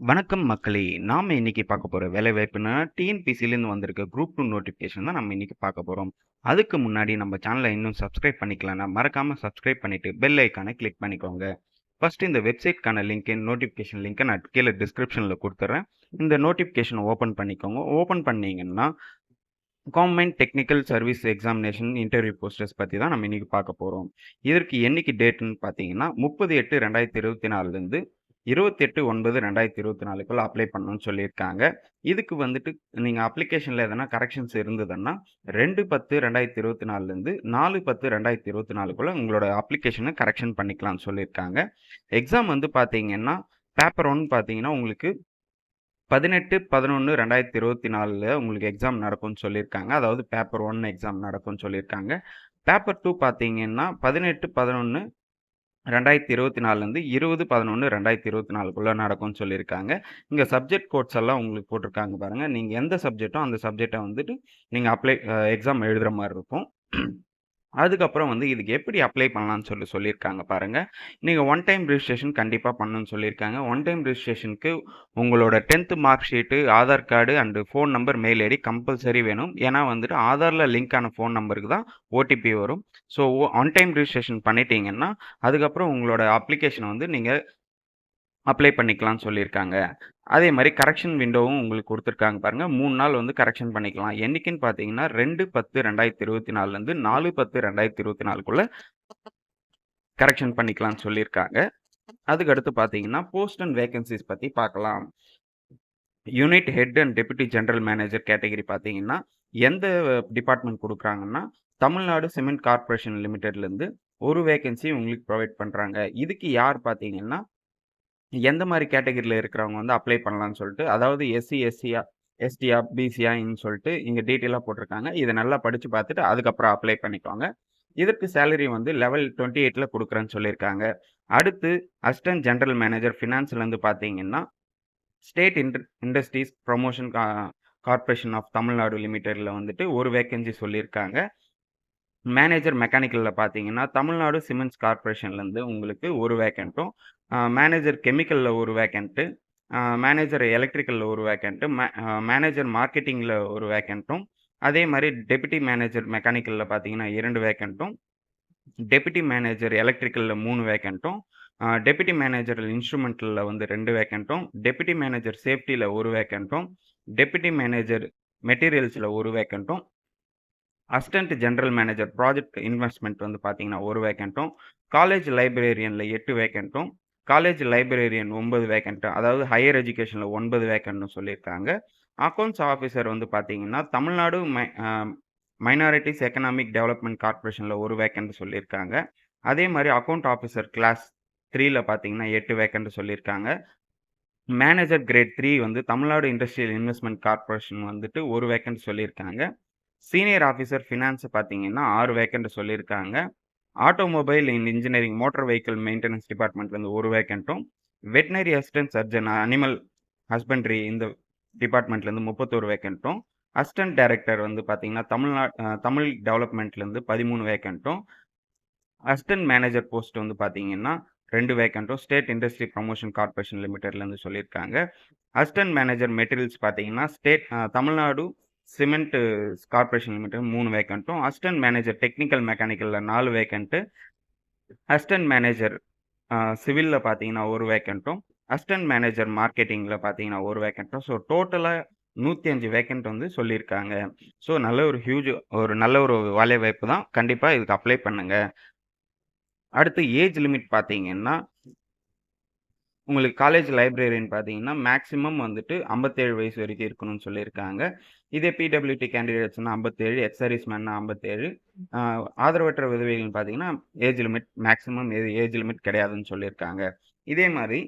வணக்கம் மக்களே! நாம இன்னைக்கு பார்க்க போற வேலைவாய்ப்புனா, டிஎன்பிசிலேருந்து வந்திருக்க குரூப் 2 நோட்டிஃபிகேஷன் தான் நம்ம இன்னைக்கு பார்க்க போறோம். அதுக்கு முன்னாடி நம்ம சேனலை இன்னும் சப்ஸ்கிரைப் பண்ணிக்கலன்னா, மறக்காம சப்ஸ்கிரைப் பண்ணிட்டு பெல் ஐகானை கிளிக் பண்ணிக்கோங்க. ஃபர்ஸ்ட் இந்த வெப்சைட்க்கான நோட்டிஃபிகேஷன் லிங்க்கை நான் கீழே டிஸ்கிரிப்ஷனில் கொடுத்துட்றேன். இந்த நோட்டிஃபிகேஷனை ஓப்பன் பண்ணிக்கோங்க. ஓப்பன் பண்ணீங்கன்னா, government technical service examination interview posters பத்தி தான் நம்ம இன்னைக்கு பார்க்க போறோம். இதற்கு என்னைக்கு டேட்ன்னு பார்த்தீங்கன்னா, 30/8/2024லேருந்து 28/9/2024க்குள்ள அப்ளை பண்ணணும்னு சொல்லியிருக்காங்க. இதுக்கு வந்துட்டு நீங்க அப்ளிகேஷன்ல எதனா கரெக்ஷன்ஸ் இருந்ததுன்னா, 2/10/2024லேருந்து 4/10/2024க்குள்ள உங்களோட அப்ளிகேஷனை கரெக்ஷன் பண்ணிக்கலாம்னு சொல்லியிருக்காங்க. எக்ஸாம் வந்து பார்த்தீங்கன்னா, பேப்பர் 1 பார்த்தீங்கன்னா உங்களுக்கு 18/11/2024 உங்களுக்கு எக்ஸாம் நடக்கும்னு சொல்லியிருக்காங்க. அதாவது பேப்பர் 1 எக்ஸாம் நடக்கும்னு சொல்லியிருக்காங்க. பேப்பர் 2 பார்த்தீங்கன்னா 18/11/2024லேருந்து 20/11/2024க்குள்ள நடக்கும்னு சொல்லியிருக்காங்க. இங்க சப்ஜெக்ட் கோட்ஸ் எல்லாம் உங்களுக்கு போட்டிருக்காங்க பாருங்க. நீங்க எந்த சப்ஜெக்ட்டோ அந்த சப்ஜெக்ட்டை வந்துட்டு நீங்க எக்ஸாம் எழுதுற மாரி இருக்கும். அதுக்கப்புறம் வந்து இதுக்கு எப்படி அப்ளை பண்ணலாம்னு சொல்லியிருக்காங்க பாருங்க. நீங்க ஒன் டைம் ரிஜிஸ்ட்ரேஷன் கண்டிப்பா பண்ணணும்னு சொல்லியிருக்காங்க. ஒன் டைம் ரிஜிஸ்ட்ரேஷனுக்கு உங்களோட 10th mark sheet, Aadhaar card and phone number, mail ID compulsory வேணும். ஏன்னா வந்துட்டு ஆதார்ல லிங்க் ஆன ஃபோன் நம்பருக்கு தான் ஓடிபி வரும். ஸோ ஒன் டைம் ரிஜிஸ்ட்ரேஷன் பண்ணிட்டீங்கன்னா, அதுக்கப்புறம் உங்களோட அப்ளிகேஷனை வந்து நீங்க அப்ளை பண்ணிக்கலாம்னு சொல்லியிருக்காங்க. அதே மாரி கரெக்ஷன் விண்டோவும் உங்களுக்கு குடுத்துருக்காங்க பாருங்க. 3 நாள் வந்து கரெக்ஷன் பண்ணிக்கலாம். என்னைக்குன்னு பார்த்தீங்கன்னா, 2/10/2024லேருந்து 4/10/2024க்குள்ள கரெக்ஷன் பண்ணிக்கலாம்னு சொல்லியிருக்காங்க. அதுக்கு அடுத்து பார்த்தீங்கன்னா, போஸ்ட் அண்ட் வேகன்ஸீஸ் பத்தி பார்க்கலாம். Unit head and deputy general manager category பார்த்தீங்கன்னா, எந்த டிபார்ட்மெண்ட் குடுக்குறாங்கன்னா, தமிழ்நாடு சிமெண்ட் கார்ப்பரேஷன் லிமிடெட்லேருந்து ஒரு வேகன்சி உங்களுக்கு ப்ரொவைட் பண்றாங்க. இதுக்கு யார் பார்த்தீங்கன்னா, எந்த மாரி கேட்டகரியில இருக்கிறவங்க வந்து அப்ளை பண்ணலாம்னு சொல்லிட்டு, அதாவது எஸ்சி, எஸ்சியா, எஸ்டியா, பிசியான்னு சொல்லிட்டு இங்க டீட்டெயிலா போட்டிருக்காங்க. இத நல்லா படிச்சு பார்த்துட்டு அதுக்கப்புறம் அப்ளை பண்ணிக்கோங்க. இதற்கு சேலரி வந்து லெவல் 28ல குடுக்குறேன்னு சொல்லியிருக்காங்க. அடுத்து அசிஸ்டன்ட் ஜெனரல் மேனேஜர் ஃபினான்ஸ்லேருந்து பார்த்தீங்கன்னா, state industries promotion corporation of Tamil Nadu லிமிடெட்ல வந்துட்டு ஒரு வேகன்சி சொல்லியிருக்காங்க. மேனேஜர் மெக்கானிக்கல்ல பார்த்தீங்கன்னா, தமிழ்நாடு சிமெண்ட்ஸ் கார்ப்பரேஷன்லேருந்து உங்களுக்கு ஒரு வேக்கண்ட்டும், மேனேஜர் கெமிக்கல்ல ஒரு வேக்கண்ட்டு, மேனேஜர் எலக்ட்ரிக்கல்ல ஒரு வேக்கண்ட்டு, மேனேஜர் மார்க்கெட்டிங்கில் ஒரு வேக்கண்ட்டும், அதே மாதிரி டெப்யூட்டி மேனேஜர் மெக்கானிக்கல்ல பார்த்தீங்கன்னா 2 வேக்கண்ட்டும், டெப்யூட்டி மேனேஜர் எலக்ட்ரிக்கல்ல 3 வேக்கண்ட்டும், டெப்யூட்டி மேனேஜர் இன்ஸ்ட்ருமெண்ட்டில் வந்து 2 வேக்கண்ட்டும், டெப்யூட்டி மேனேஜர் சேஃப்டியில் ஒரு வேக்கண்ட்டும், டெப்யூட்டி மேனேஜர் மெட்டீரியல்ஸில் ஒரு வேக்கண்ட்டும், assistant general manager project investment வந்து பார்த்தீங்கன்னா ஒரு வேக்கண்ட்டும், காலேஜ் லைப்ரரியனில் 8 வேக்கண்ட்டும், காலேஜ் லைப்ரரியன் 9 வேக்கண்ட்டும், அதாவது ஹையர் எஜுகேஷனில் 9 வேக்கண்ட்னு சொல்லியிருக்காங்க. அக்கௌண்ட்ஸ் ஆஃபீஸர் வந்து பார்த்தீங்கன்னா, தமிழ்நாடு மைனாரிட்டிஸ் எக்கனாமிக் டெவலப்மெண்ட் கார்ப்பரேஷனில் ஒரு வேக்கண்ட் சொல்லியிருக்காங்க. அதே மாதிரி அக்கௌண்ட் ஆஃபீஸர் கிளாஸ் 3ல பார்த்தீங்கன்னா 8 வேக்கண்ட் சொல்லியிருக்காங்க. மேனேஜர் கிரேட் 3 வந்து தமிழ்நாடு இண்டஸ்ட்ரியல் இன்வெஸ்ட்மெண்ட் கார்ப்பரேஷன் வந்துட்டு ஒரு வேக்கண்ட் சொல்லியிருக்காங்க. சீனியர் ஆஃபீஸர் ஃபினான்ஸ் பார்த்தீங்கன்னா 6 வேக்கண்ட் சொல்லியிருக்காங்க. Automobile and engineering motor vehicle maintenance டிபார்ட்மெண்ட்லேருந்து ஒரு வேக்கண்ட்டும், veterinary assistant surgeon animal husbandry இந்த டிபார்ட்மெண்ட்லேருந்து 31 வேக்கண்ட்டும், அசிஸ்டன்ட் டைரக்டர் வந்து பார்த்தீங்கன்னா தமிழ் டெவலப்மெண்ட்லேருந்து 13 வேக்கண்ட்டும், அசிஸ்டன்ட் மேனேஜர் போஸ்ட் வந்து பார்த்தீங்கன்னா 2 வேக்கண்ட்டும் ஸ்டேட் இண்டஸ்ட்ரி ப்ரமோஷன் கார்ப்பரேஷன் லிமிடெட்லேருந்து சொல்லியிருக்காங்க. அசிஸ்டன்ட் மேனேஜர் மெட்டீரியல்ஸ் பார்த்தீங்கன்னா தமிழ்நாடு சிமெண்ட் கார்ப்பரேஷன் லிமிடெட் 3 வேக்கண்ட்டும், அசிஸ்டன்ட் மேனேஜர் டெக்னிக்கல் மெக்கானிக்கல்ல 4 வேக்கண்ட்டு, அசிஸ்டன்ட் மேனேஜர் சிவில்ல பார்த்தீங்கன்னா ஒரு வேக்கண்ட்டும், அசிஸ்டன்ட் மேனேஜர் மார்க்கெட்டிங்கில் பார்த்தீங்கன்னா ஒரு வேக்கண்ட்டும். ஸோ டோட்டலாக 105 வேக்கண்ட் வந்து சொல்லியிருக்காங்க. ஸோ நல்ல ஒரு வேலை வாய்ப்பு தான். கண்டிப்பாக இதுக்கு அப்ளை பண்ணுங்க. அடுத்து ஏஜ் லிமிட் பார்த்தீங்கன்னா, உங்களுக்கு காலேஜ் லைப்ரரியன் பார்த்தீங்கன்னா, மேக்ஸிமம் வந்துட்டு 57 வயசு வரைக்கும் இருக்கணும்னு சொல்லியிருக்காங்க. இதே பிடபிள்யூடி கேண்டிடேட்ஸ்னா 57, எக்ஸ் சர்வீஸ் மேன்னா 57, ஆதரவற்ற விதவைகள்னு பார்த்தீங்கன்னா, மேக்ஸிமம் ஏஜ் லிமிட் கிடையாதுன்னு சொல்லியிருக்காங்க. இதே மாதிரி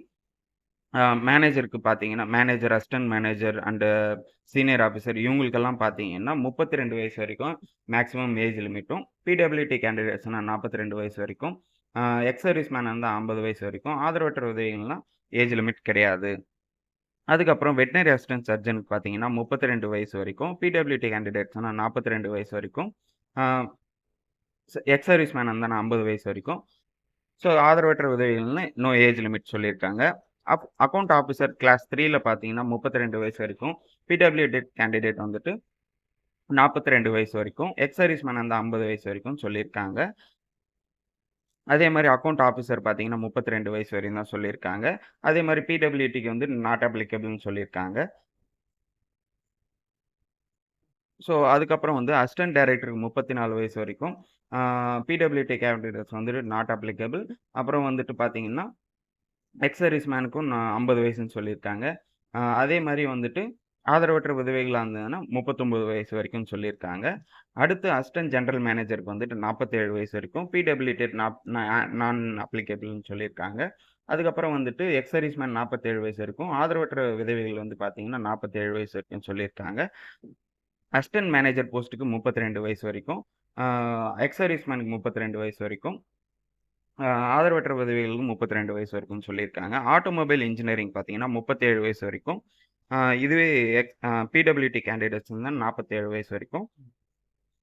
மேனேஜருக்கு பார்த்தீங்கன்னா, manager, assistant manager and senior officer இவங்களுக்கெல்லாம் பார்த்தீங்கன்னா, 32 வயசு வரைக்கும் மேக்ஸிமம் ஏஜ் லிமிட்டும், பிடபிள்யூடி கேண்டிடேட்ஸ்னா 42 வயசு வரைக்கும், எக்ஸ் சர்வீஸ் மேனா இருந்தால் 50 வயசு வரைக்கும், ஆதரவற்ற விதவைகள்லாம் ஏஜ் லிமிட் கிடையாது. அதுக்கப்புறம் வெட்டினரி அசிஸ்டன்ட் சர்ஜனுக்கு பார்த்தீங்கன்னா 32 வயசு வரைக்கும், பிடபிள்யூடி கேண்டிடேட்ஸ்னா 42 வயசு வரைக்கும், எக்ஸ் சர்வீஸ் மேன் இருந்தால் 50 வயசு வரைக்கும். ஸோ ஆதரவற்ற விதவைகள்னு நோ ஏஜ் லிமிட் சொல்லியிருக்காங்க. அக்கவுண்ட் ஆஃபீசர் கிளாஸ் 3ல பார்த்தீங்கன்னா 32 வயசு வரைக்கும். பிடபிள்யூடி கேண்டிடேட் வந்துட்டு 42 வயசு வரைக்கும். எக்ஸ் சர்வீஸ்மேன் வந்து 50 வயசு வரைக்கும் சொல்லியிருக்காங்க. அதே மாரி அக்கவுண்ட் ஆஃபீசர் பார்த்தீங்கன்னா 32 வயசு வரையும் தான் சொல்லியிருக்காங்க. அதே மாரி பிடபிள்யூடிக்கு வந்து நாட் அப்ளிகபிள்னு சொல்லியிருக்காங்க. ஸோ, அதுக்கப்புறம் வந்து அசிஸ்டன்ட் டைரக்டருக்கு 34 வயசு வரைக்கும். பிடபிள்யூடி கேண்டிடேட்ஸ் வந்துட்டு நாட் அப்ளிகபிள். அப்புறம் வந்துட்டு பார்த்தீங்கன்னா, எக்ஸ் சர்வீஸ் மேனுக்கும் 50 வயசுன்னு சொல்லியிருக்காங்க. அதே மாரி வந்துட்டு ஆதரவற்ற விதவைகளா இருந்ததுன்னா 39 வயசு வரைக்கும்னு சொல்லியிருக்காங்க. அடுத்து அசிஸ்டன்ட் ஜெனரல் மேனேஜருக்கு வந்துட்டு 47 வயசு வரைக்கும். பிடபிள்யூடி நான் அப்ளிகபிள்னு சொல்லியிருக்காங்க. அதுக்கப்புறம் வந்துட்டு எக்ஸ் சர்வீஸ்மேன் 47 வயசு வரைக்கும். ஆதரவற்ற விதவைகள் வந்து பார்த்தீங்கன்னா 47 வயசு வரைக்கும் சொல்லியிருக்காங்க. அசிஸ்டன்ட் மேனேஜர் போஸ்ட்டுக்கு 32 வயசு வரைக்கும். எக்ஸ் சர்வீஸ்மேனுக்கு 32 வயசு வரைக்கும். அ ஆதரவற்ற விதவைகளுக்கு 32 வயசு வரைக்கும்னு சொல்லியிருக்காங்க. ஆட்டோமொபைல் இன்ஜினியரிங் பார்த்தீங்கன்னா 37 வயசு வரைக்கும். இதுவே பிடபிள்யூடி கேண்டிடேட்ஸ் வந்து 47 வயசு வரைக்கும்.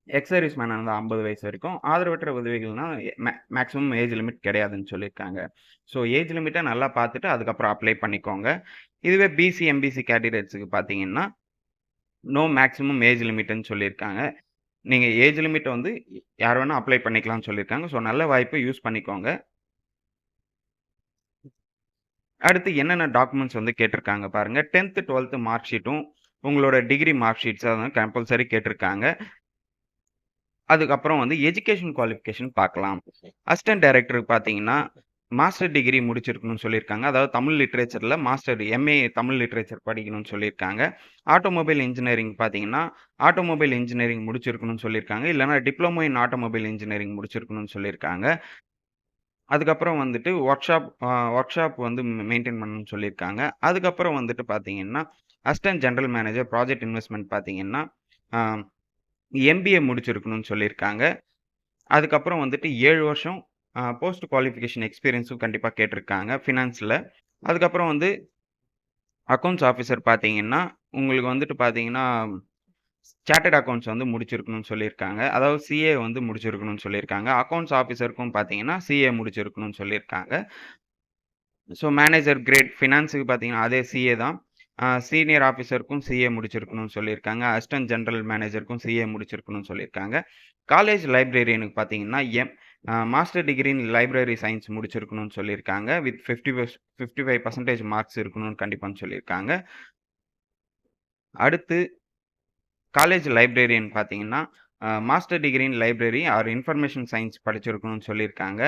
எக்ஸ் சர்வீஸ்மேன் வந்து 50 வயசு வரைக்கும். ஆதரவற்ற விதவைகள்னா மேக்ஸிமம் ஏஜ் லிமிட் கிடையாதுன்னு சொல்லியிருக்காங்க. ஸோ ஏஜ் லிமிட்ட நல்லா பார்த்துட்டு அதுக்கப்புறம் அப்ளை பண்ணிக்கோங்க. இதுவே பிசி, எம்பிசி கேண்டிடேட்ஸ்க்கு பார்த்தீங்கன்னா, நோ மேக்ஸிமம் ஏஜ் லிமிட்ன்னு சொல்லியிருக்காங்க. நீங்க ஏஜ் லிமிட்ட வந்து யார் வேணா அப்ளை பண்ணிக்கலாம்னு சொல்லியிருக்காங்க. ஸோ நல்ல வாய்ப்ப யூஸ் பண்ணிக்கோங்க. அடுத்து என்னென்ன டாக்குமெண்ட்ஸ் வந்து கேட்டிருக்காங்க பாருங்க. 10th, 12th மார்க் ஷீட்டும், உங்களோட டிகிரி மார்க் ஷீட்ஸ வந்து கம்பல்சரி கேட்டிருக்காங்க. அதுக்கப்புறம் வந்து எஜுகேஷன் குவாலிஃபிகேஷன் பார்க்கலாம். அசிஸ்டன்ட் டைரக்டருக்கு பார்த்தீங்கன்னா, மாஸ்டர் டிகிரி முடிச்சிருக்கணும்னு சொல்லியிருக்காங்க. அதாவது தமிழ் லிட்டரேச்சர்ல மாஸ்டர் எம்.ஏ தமிழ் லிட்டரேச்சர் படிக்கணும்னு சொல்லியிருக்காங்க. ஆட்டோமொபைல் இன்ஜினியரிங் பார்த்தீங்கன்னா, ஆட்டோமொபைல் இன்ஜினியரிங் முடிச்சிருக்கணும்னு சொல்லியிருக்காங்க. இல்லன்னா டிப்ளமோ இன் ஆட்டோமொபைல் இன்ஜினியரிங் முடிச்சிருக்கணும்னு சொல்லியிருக்காங்க. அதுக்கப்புறம் வந்துட்டு ஒர்க் ஷாப் வந்து மெயின்டெயின் பண்ணணும்னு சொல்லியிருக்காங்க. அதுக்கப்புறம் வந்துட்டு பார்த்தீங்கன்னா, assistant general manager project investment பார்த்தீங்கன்னா, அ எம்பிஏ முடிச்சிருக்கணும்னு சொல்லியிருக்காங்க. அதுக்கப்புறம் வந்துட்டு 7 வருஷம் போஸ்ட் குவாலிஃபிகேஷன் எக்ஸ்பீரியன்ஸும் கண்டிப்பா கேட்டிருக்காங்க ஃபினான்ஸ்ல. அதுக்கப்புறம் வந்து அக்கவுண்ட்ஸ் ஆஃபீசர் பார்த்தீங்கன்னா, உங்களுக்கு வந்துட்டு பார்த்தீங்கன்னா, சார்ட்டர்ட் அக்கவுண்ட்ஸ் வந்து முடிச்சிருக்கணும்னு சொல்லியிருக்காங்க. அதாவது சிஏ வந்து முடிச்சிருக்கணும்னு சொல்லியிருக்காங்க. அக்கவுண்ட்ஸ் ஆஃபீசருக்கும் பார்த்தீங்கன்னா, சிஏ முடிச்சிருக்கணும்னு சொல்லியிருக்காங்க. ஸோ மேனேஜர் கிரேட் ஃபினான்ஸுக்கு பார்த்தீங்கன்னா, அதே சிஏ தான். சீனியர் ஆஃபீசருக்கும் சிஏ முடிச்சிருக்கணும்னு சொல்லியிருக்காங்க. அசிஸ்டன்ட் ஜெனரல் மேனேஜருக்கும் சிஏ முடிச்சிருக்கணும்னு சொல்லியிருக்காங்க. காலேஜ் லைப்ரரியனுக்கு பார்த்தீங்கன்னா, master degree in library science முடிச்சிருக்கணும்னு சொல்லியிருக்காங்க. வித் 55% மார்க்ஸ் இருக்கணும்னு கண்டிப்பான்னு சொல்லியிருக்காங்க. அடுத்து காலேஜ் லைப்ரரியன் பார்த்தீங்கன்னா, master degree in library or information science படிச்சிருக்கணும்னு சொல்லியிருக்காங்க.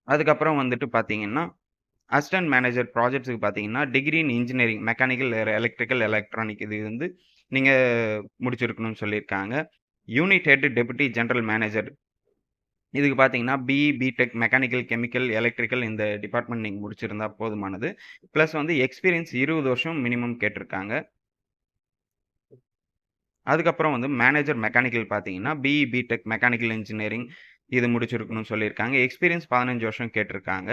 அதுக்கப்புறம் வந்துட்டு பார்த்தீங்கன்னா, அசிஸ்டன்ட் மேனேஜர் ப்ராஜெக்ட்ஸ்க்கு பார்த்தீங்கன்னா, degree in engineering mechanical, electrical, electronic இது வந்து நீங்க முடிச்சிருக்கணும்னு சொல்லியிருக்காங்க. Unit head deputy general manager இதுக்கு பார்த்தீங்கன்னா, BE, BTech mechanical, chemical, electrical இந்த டிபார்ட்மெண்ட் நீங்க முடிச்சிருந்தா போதுமானது. பிளஸ் வந்து எக்ஸ்பீரியன்ஸ் 20 வருஷம் மினிமம் கேட்டிருக்காங்க. அதுக்கப்புறம் வந்து மேனேஜர் மெக்கானிக்கல் பார்த்தீங்கன்னா, பிஇ, பிடெக் மெக்கானிக்கல் இன்ஜினியரிங் இது முடிச்சிருக்கணும்னு சொல்லியிருக்காங்க. எக்ஸ்பீரியன்ஸ் 15 வருஷம் கேட்டிருக்காங்க.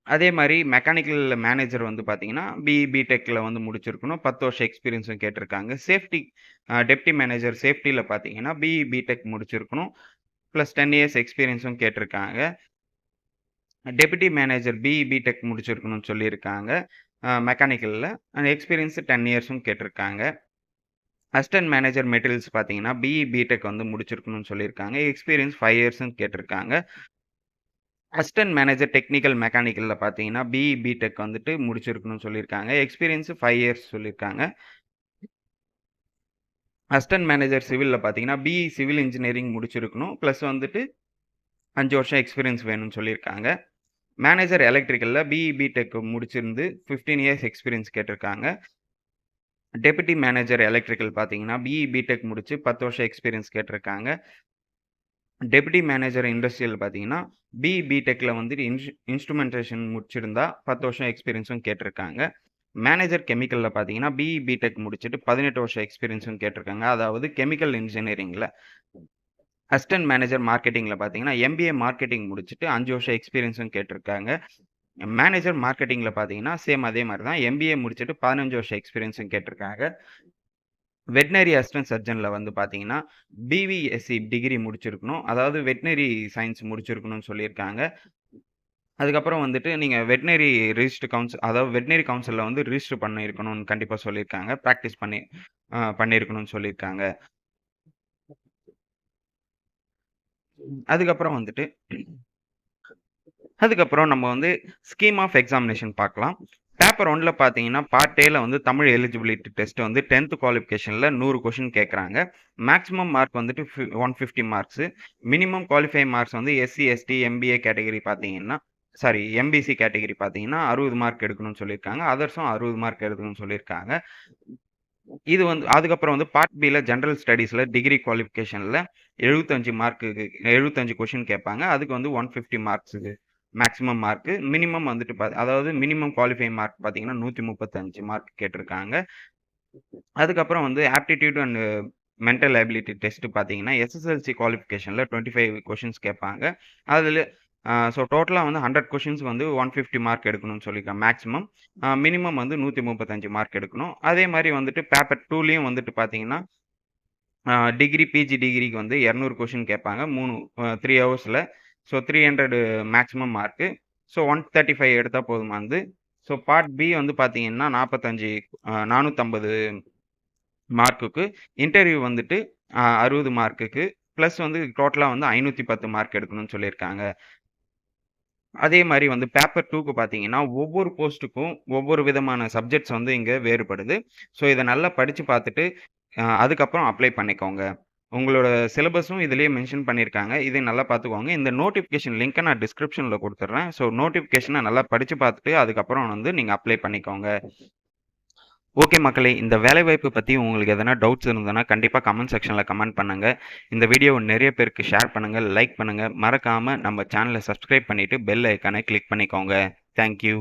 அதே மாரி மெக்கானிக்கல் மேனேஜர் வந்து பார்த்தீங்கன்னா, பிஇ, பிடெக்ல வந்து முடிச்சிருக்கணும். 10 வருஷம் எக்ஸ்பீரியன்ஸும் கேட்டிருக்காங்க. சேஃப்டி டெப்டி மேனேஜர் சேஃப்டில பார்த்தீங்கன்னா, பிஇ, பிடெக் முடிச்சிருக்கணும். பிளஸ் 10 இயர்ஸ் எக்ஸ்பீரியன்ஸும் கேட்டிருக்காங்க. டெப்யூட்டி மேனேஜர் பிஇ, பிடெக் முடிச்சிருக்கணும்னு சொல்லியிருக்காங்க. மெக்கானிக்கல்ல. எக்ஸ்பீரியன்ஸ் 10 இயர்ஸும் கேட்டிருக்காங்க. அசிஸ்டன்ட் மேனேஜர் மெட்டீரியல்ஸ் பார்த்தீங்கன்னா, பிஇ, பிடெக் வந்து முடிச்சிருக்கணும்னு சொல்லியிருக்காங்க. எக்ஸ்பீரியன்ஸ் 5 இயர்ஸ்ன்னு கேட்டிருக்காங்க. அசிஸ்டன்ட் மேனேஜர் டெக்னிக்கல் மெக்கானிக்கல்ல பார்த்தீங்கன்னா, பிஇ, பிடெக் வந்துட்டு முடிச்சிருக்கணும்னு சொல்லியிருக்காங்க. எக்ஸ்பீரியன்ஸ் 5 இயர்ஸ் சொல்லியிருக்காங்க. அசிஸ்டன்ட் மேனேஜர் சிவில்ல பார்த்தீங்கன்னா, பிஇ சிவில் இன்ஜினியரிங் முடிச்சிருக்கணும். பிளஸ் வந்துட்டு 5 வருஷம் எக்ஸ்பீரியன்ஸ் வேணும்னு சொல்லியிருக்காங்க. மேனேஜர் எலக்ட்ரிக்கல்ல பிஇ, பிடெக் முடிச்சிருந்து 15 இயர்ஸ் எக்ஸ்பீரியன்ஸ் கேட்டிருக்காங்க. டெப்யூட்டி மேனேஜர் எலக்ட்ரிக்கல் பார்த்தீங்கன்னா, பிஇ, பிடெக் முடிச்சு 10 வருஷம் எக்ஸ்பீரியன்ஸ் கேட்டிருக்காங்க. டெப்யூட்டி மேனேஜர் இண்டஸ்ட்ரியல் பார்த்தீங்கன்னா, பிஇ, பிடெக்ல வந்துட்டு இன்ஸ்ட்ருமென்டேஷன் முடிச்சிருந்தா 10 வருஷம் எக்ஸ்பீரியன்ஸும் கேட்டிருக்காங்க. மேனேஜர் கெமிக்கல்ல பார்த்தீங்கன்னா, பிஇ, பிடெக் முடிச்சுட்டு 18 வருஷம் எக்ஸ்பீரியன்ஸும் கேட்டிருக்காங்க. அதாவது கெமிக்கல் இன்ஜினியரிங்ல. அசிஸ்டன்ட் மேனேஜர் மார்க்கெட்டிங்ல பார்த்தீங்கன்னா, எம்பிஏ மார்க்கெட்டிங் முடிச்சுட்டு 5 வருஷம் எக்ஸ்பீரியன்ஸும் கேட்டிருக்காங்க. மேனேஜர் மார்க்கெட்டிங்ல பார்த்தீங்கன்னா, சேம் அதே மாரி தான். எம்பிஏ முடிச்சுட்டு 15 வருஷம் எக்ஸ்பீரியன்ஸும் கேட்டிருக்காங்க. வெட்னரி அசிஸ்டன்ட் சர்ஜன்ல வந்து பார்த்தீங்கன்னா, பிவிஎஸ்சி டிகிரி முடிச்சிருக்கணும். அதாவது வெட்னரி சயன்ஸ் முடிச்சிருக்கணும்னு சொல்லியிருக்காங்க. அதுக்கப்புறம் வந்துட்டு நீங்க வெட்னரி ரிஜிஸ்டர் கவுன்சில் அதாவது வெட்னரி கவுன்சில்ல வந்து ரிஜிஸ்டர் பண்ணியிருக்கணும்னு கண்டிப்பா சொல்லியிருக்காங்க. பிராக்டிஸ் பண்ணியிருக்கணும்னு சொல்லியிருக்காங்க. அதுக்கப்புறம் வந்துட்டு அதுக்கப்புறம் நம்ம வந்து ஸ்கீம் ஆஃப் எக்ஸாமினேஷன் பார்க்கலாம். பேப்பர் 1ல பார்த்தீங்கன்னா, பார்ட் ஏல வந்து தமிழ் எலிஜிபிலிட்டி டெஸ்ட் வந்து 10த் குவாலிஃபிகேஷன்ல 100 கொஸ்டின் கேட்கறாங்க. மேக்ஸிமம் மார்க் வந்துட்டு 150 மார்க்ஸு. மினிமம் குவாலிஃபையிங் மார்க்ஸ் வந்து எஸ்சி, எஸ்டி, எம்பிஏ கேட்டகரி பார்த்தீங்கன்னா எம்பிசி கேட்டகரி பார்த்தீங்கன்னா 60 மார்க் எடுக்கணும்னு சொல்லியிருக்காங்க. அதர்ஸும் 60 மார்க் எடுக்கணும்னு சொல்லியிருக்காங்க. இது வந்து அதுக்கப்புறம் வந்து பார்ட் பில ஜெனரல் ஸ்டடீஸ்ல டிகிரி குவாலிஃபிகேஷன்ல 75 மார்க்குக்கு 75 கொஸ்டின் கேட்பாங்க. அதுக்கு வந்து 150 மார்க்ஸுக்கு மேக்ஸிமம் மார்க்கு. மினிமம் வந்துட்டு அதாவது மினிமம் குவாலிஃபையிங் மார்க் பார்த்தீங்கன்னா 135 மார்க் கேட்டிருக்காங்க. அதுக்கப்புறம் வந்து aptitude and mental ability test பார்த்தீங்கன்னா, எஸ்எஸ்எல்சி குவாலிஃபிகேஷன்ல 25 கொஸ்டின்ஸ் கேட்பாங்க. அதில டோட்டலா வந்து 100 கொஸ்டின்ஸ்க்கு வந்து 150 மார்க் எடுக்கணும்னு சொல்லியிருக்காங்க மேக்ஸிமம். மினிமம் வந்து 135 மார்க் எடுக்கணும். அதே மாரி வந்துட்டு பேப்பர் 2லயும் வந்துட்டு பார்த்தீங்கன்னா, டிகிரி, பிஜி டிகிரிக்கு வந்து 200 கொஸ்டின் கேட்பாங்க. 3 ஹவர்ஸ்ல. 300 மேக்ஸிமம் மார்க்கு. 135 எடுத்தா போதுமானது. பார்ட் பி வந்து பார்த்தீங்கன்னா, 450 மார்க்குக்கு. இன்டர்வியூ வந்துட்டு 60 மார்க்குக்கு. பிளஸ் வந்து டோட்டலா வந்து 510 மார்க் எடுக்கணும்னு சொல்லியிருக்காங்க. அதே மாரி வந்து பேப்பர் 2க்கு பார்த்தீங்கன்னா, ஒவ்வொரு போஸ்ட்டுக்கும் ஒவ்வொரு விதமான சப்ஜெக்ட்ஸ் வந்து இங்க வேறுபடுது. இத நல்லா படிச்சு பார்த்துட்டு, அதுக்கப்புறம் அப்ளை பண்ணிக்கோங்க. உங்களோட சிலபஸும் இதிலேயே மென்ஷன் பண்ணியிருக்காங்க. இதை நல்லா பார்த்துக்கோங்க. இந்த நோட்டிஃபிகேஷன் லிங்க்க நான் டிஸ்கிரிப்ஷன்ல குடுத்துடுறேன். நோட்டிஃபிகேஷன நல்லா படிச்சு பார்த்துட்டு, அதுக்கப்புறம் வந்து நீங்க அப்ளை பண்ணிக்கோங்க. ஓகே மக்களே, இந்த வேலைவாய்ப்பு பத்தி உங்களுக்கு எதனா டவுட்ஸ் இருந்ததுன்னா, கண்டிப்பா கமெண்ட் செக்ஷன்ல கமெண்ட் பண்ணுங்க. இந்த வீடியோவ நெறைய பேருக்கு ஷேர் பண்ணுங்க, லைக் பண்ணுங்க. மறக்காம நம்ம சேனல சப்ஸ்கிரைப் பண்ணிட்டு பெல் ஐகானை கிளிக் பண்ணிக்கோங்க. Thank you.